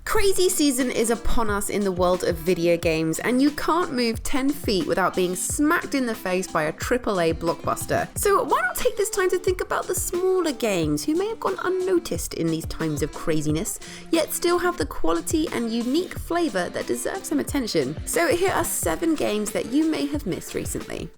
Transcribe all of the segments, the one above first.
Crazy season is upon us in the world of video games, and you can't move 10 feet without being smacked in the face by a AAA blockbuster. So why not take this time to think about the smaller games who may have gone unnoticed in these times of craziness, yet still have the quality and unique flavour that deserves some attention. So here are 7 games that you may have missed recently.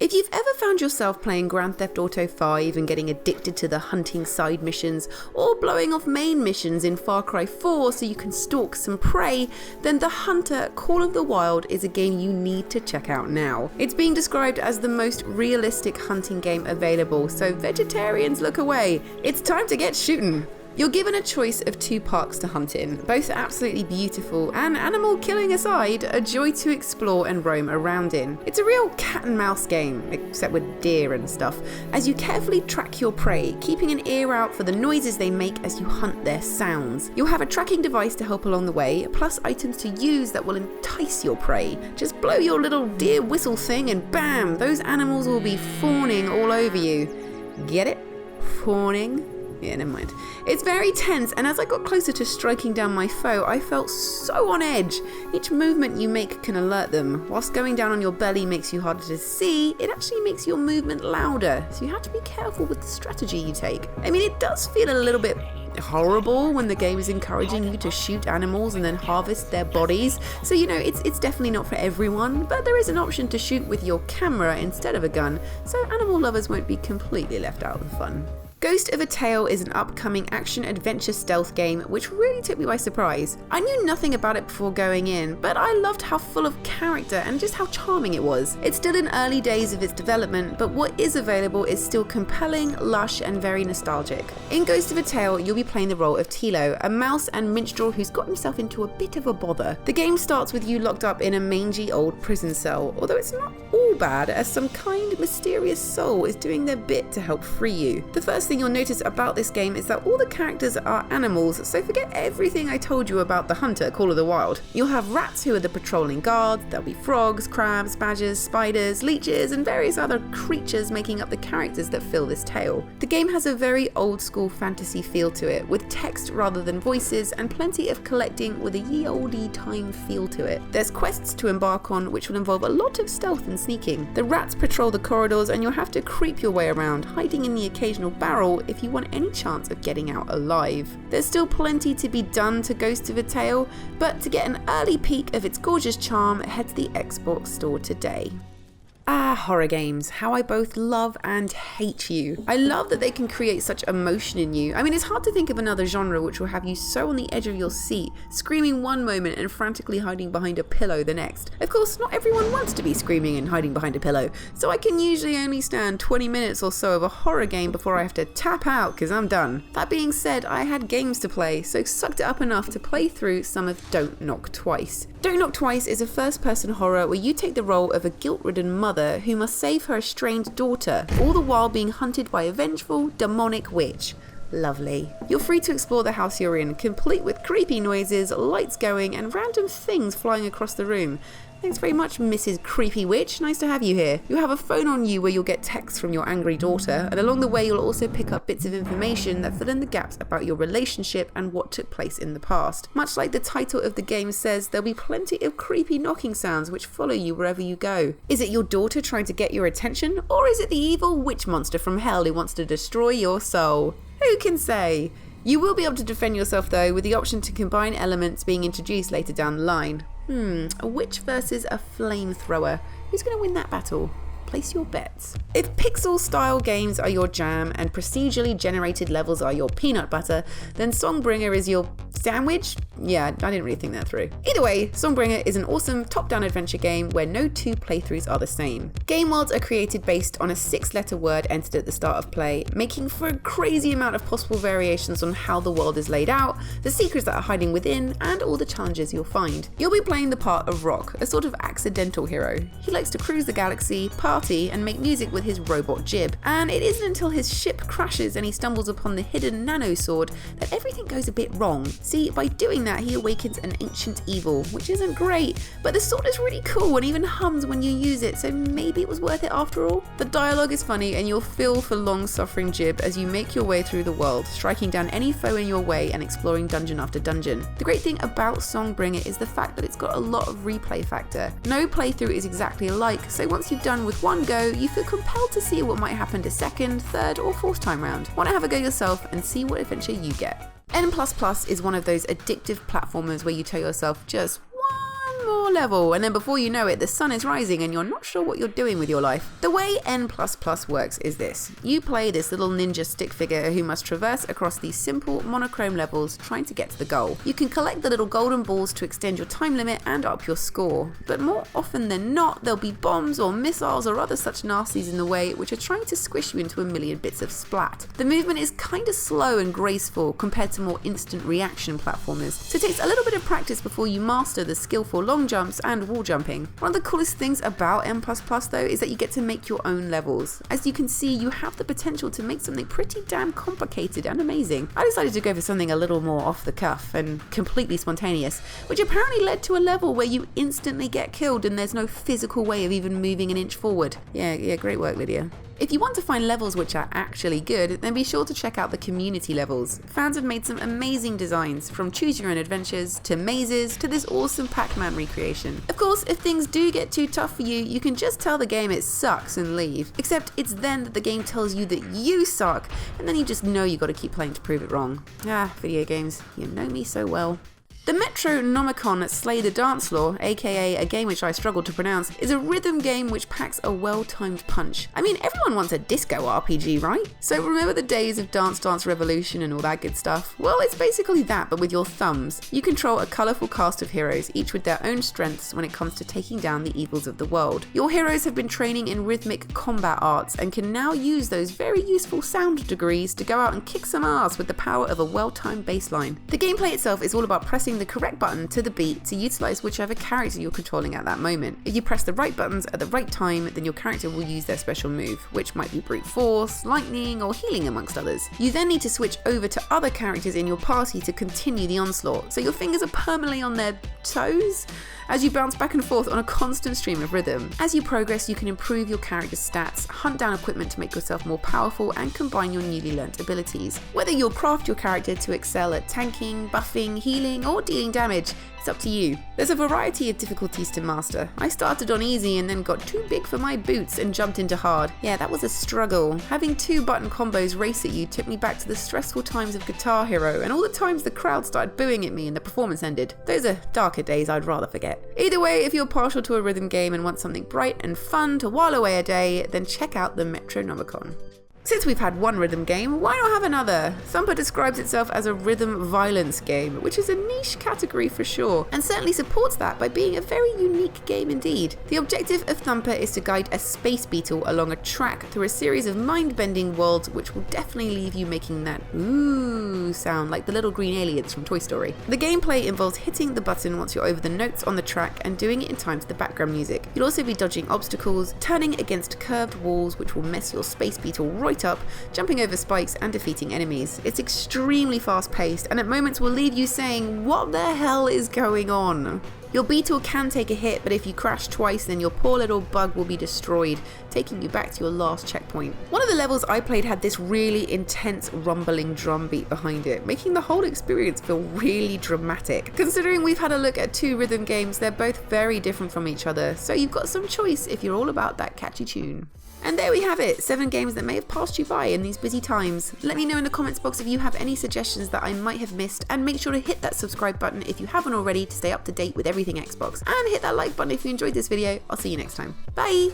If you've ever found yourself playing Grand Theft Auto 5 and getting addicted to the hunting side missions, or blowing off main missions in Far Cry 4 so you can stalk some prey, then The Hunter Call of the Wild is a game you need to check out now. It's being described as the most realistic hunting game available, so vegetarians look away. It's time to get shooting! You're given a choice of 2 parks to hunt in, both absolutely beautiful and, animal killing aside, a joy to explore and roam around in. It's a real cat and mouse game, except with deer and stuff, as you carefully track your prey, keeping an ear out for the noises they make as you hunt their sounds. You'll have a tracking device to help along the way, plus items to use that will entice your prey. Just blow your little deer whistle thing and bam, those animals will be fawning all over you. Get it? Fawning? Yeah, never mind. It's very tense, and as I got closer to striking down my foe, I felt so on edge. Each movement you make can alert them. Whilst going down on your belly makes you harder to see, it actually makes your movement louder, so you have to be careful with the strategy you take. I mean, it does feel a little bit horrible when the game is encouraging you to shoot animals and then harvest their bodies, so you know, it's definitely not for everyone, but there is an option to shoot with your camera instead of a gun, so animal lovers won't be completely left out of the fun. Ghost of a Tale is an upcoming action-adventure stealth game which really took me by surprise. I knew nothing about it before going in, but I loved how full of character and just how charming it was. It's still in early days of its development, but what is available is still compelling, lush, and very nostalgic. In Ghost of a Tale, you'll be playing the role of Tilo, a mouse and minstrel who's got himself into a bit of a bother. The game starts with you locked up in a mangy old prison cell, although it's not all bad, as some kind, mysterious soul is doing their bit to help free you. The first thing you'll notice about this game is that all the characters are animals, so forget everything I told you about The Hunter Call of the Wild. You'll have rats who are the patrolling guards, there'll be frogs, crabs, badgers, spiders, leeches, and various other creatures making up the characters that fill this tale. The game has a very old school fantasy feel to it, with text rather than voices, and plenty of collecting with a ye olde time feel to it. There's quests to embark on which will involve a lot of stealth and sneaking. The rats patrol the corridors and you'll have to creep your way around, hiding in the occasional barrel if you want any chance of getting out alive. There's still plenty to be done to Ghost of a Tale, but to get an early peek of its gorgeous charm, head to the Xbox store today. Horror games, how I both love and hate you. I love that they can create such emotion in you. I mean, it's hard to think of another genre which will have you so on the edge of your seat, screaming one moment and frantically hiding behind a pillow the next. Of course, not everyone wants to be screaming and hiding behind a pillow, so I can usually only stand 20 minutes or so of a horror game before I have to tap out because I'm done. That being said, I had games to play, so sucked it up enough to play through some of Don't Knock Twice. Don't Knock Twice is a first-person horror where you take the role of a guilt-ridden mother who must save her estranged daughter, all the while being hunted by a vengeful, demonic witch. Lovely. You're free to explore the house you're in, complete with creepy noises, lights going, and random things flying across the room. Thanks very much, Mrs. Creepy Witch. Nice to have you here. You'll have a phone on you where you'll get texts from your angry daughter, and along the way you'll also pick up bits of information that fill in the gaps about your relationship and what took place in the past. Much like the title of the game says, there'll be plenty of creepy knocking sounds which follow you wherever you go. Is it your daughter trying to get your attention, or is it the evil witch monster from hell who wants to destroy your soul? Who can say? You will be able to defend yourself though, with the option to combine elements being introduced later down the line. A witch versus a flamethrower. Who's going to win that battle? Place your bets. If pixel style games are your jam and procedurally generated levels are your peanut butter, then Songbringer is your sandwich? Yeah, I didn't really think that through. Either way, Songbringer is an awesome top-down adventure game where no 2 playthroughs are the same. Game worlds are created based on a 6-letter word entered at the start of play, making for a crazy amount of possible variations on how the world is laid out, the secrets that are hiding within, and all the challenges you'll find. You'll be playing the part of Rock, a sort of accidental hero. He likes to cruise the galaxy, party, and make music with his robot Jib, and it isn't until his ship crashes and he stumbles upon the hidden nano sword that everything goes a bit wrong. See, by doing that, he awakens an ancient evil, which isn't great, but the sword is really cool and even hums when you use it, so maybe it was worth it after all. The dialogue is funny and you'll feel for long-suffering Jib as you make your way through the world, striking down any foe in your way and exploring dungeon after dungeon. The great thing about Songbringer is the fact that it's got a lot of replay factor. No playthrough is exactly alike, so once you've done with one go, you feel compelled to see what might happen to second, third, or fourth time round. Want to have a go yourself and see what adventure you get. N++ is one of those addictive platformers where you tell yourself just one more level, and then before you know it, the sun is rising and you're not sure what you're doing with your life. The way N++ works is this. You play this little ninja stick figure who must traverse across these simple monochrome levels trying to get to the goal. You can collect the little golden balls to extend your time limit and up your score, but more often than not, there'll be bombs or missiles or other such nasties in the way which are trying to squish you into a million bits of splat. The movement is kinda slow and graceful compared to more instant reaction platformers, so it takes a little bit of practice before you master the skillful long jumps and wall jumping. One of the coolest things about N++ though is that you get to make your own levels. As you can see, you have the potential to make something pretty damn complicated and amazing. I decided to go for something a little more off the cuff and completely spontaneous, which apparently led to a level where you instantly get killed and there's no physical way of even moving an inch forward. Yeah, great work, Lydia. If you want to find levels which are actually good, then be sure to check out the community levels. Fans have made some amazing designs, from choose your own adventures, to mazes, to this awesome Pac-Man recreation. Of course, if things do get too tough for you, you can just tell the game it sucks and leave. Except it's then that the game tells you that you suck, and then you just know you gotta keep playing to prove it wrong. Video games, you know me so well. The Metronomicon Slay the Dance Floor, aka a game which I struggle to pronounce, is a rhythm game which packs a well-timed punch. I mean, everyone wants a disco RPG, right? So remember the days of Dance Dance Revolution and all that good stuff? Well, it's basically that, but with your thumbs. You control a colourful cast of heroes, each with their own strengths when it comes to taking down the evils of the world. Your heroes have been training in rhythmic combat arts and can now use those very useful sound degrees to go out and kick some ass with the power of a well-timed bassline. The gameplay itself is all about pressing the correct button to the beat to utilize whichever character you're controlling at that moment. If you press the right buttons at the right time, then your character will use their special move, which might be brute force, lightning, or healing amongst others. You then need to switch over to other characters in your party to continue the onslaught, so your fingers are permanently on their toes as you bounce back and forth on a constant stream of rhythm. As you progress, you can improve your character's stats, hunt down equipment to make yourself more powerful, and combine your newly learnt abilities. Whether you'll craft your character to excel at tanking, buffing, healing, or dealing damage, it's up to you. There's a variety of difficulties to master. I started on easy and then got too big for my boots and jumped into hard. Yeah, that was a struggle. Having 2 button combos race at you took me back to the stressful times of Guitar Hero and all the times the crowd started booing at me and the performance ended. Those are darker days I'd rather forget. Either way, if you're partial to a rhythm game and want something bright and fun to while away a day, then check out the Metronomicon. Since we've had one rhythm game, why not have another? Thumper describes itself as a rhythm violence game, which is a niche category for sure, and certainly supports that by being a very unique game indeed. The objective of Thumper is to guide a space beetle along a track through a series of mind-bending worlds which will definitely leave you making that ooh sound like the little green aliens from Toy Story. The gameplay involves hitting the button once you're over the notes on the track and doing it in time to the background music. You'll also be dodging obstacles, turning against curved walls which will mess your space beetle right up, jumping over spikes and defeating enemies. It's extremely fast paced and at moments will leave you saying, what the hell is going on? Your beetle can take a hit, but if you crash twice then your poor little bug will be destroyed, taking you back to your last checkpoint. One of the levels I played had this really intense rumbling drum beat behind it, making the whole experience feel really dramatic. Considering we've had a look at 2 rhythm games, they're both very different from each other, so you've got some choice if you're all about that catchy tune. And there we have it, 7 games that may have passed you by in these busy times. Let me know in the comments box if you have any suggestions that I might have missed, and make sure to hit that subscribe button if you haven't already to stay up to date with everything Xbox. And hit that like button if you enjoyed this video. I'll see you next time. Bye!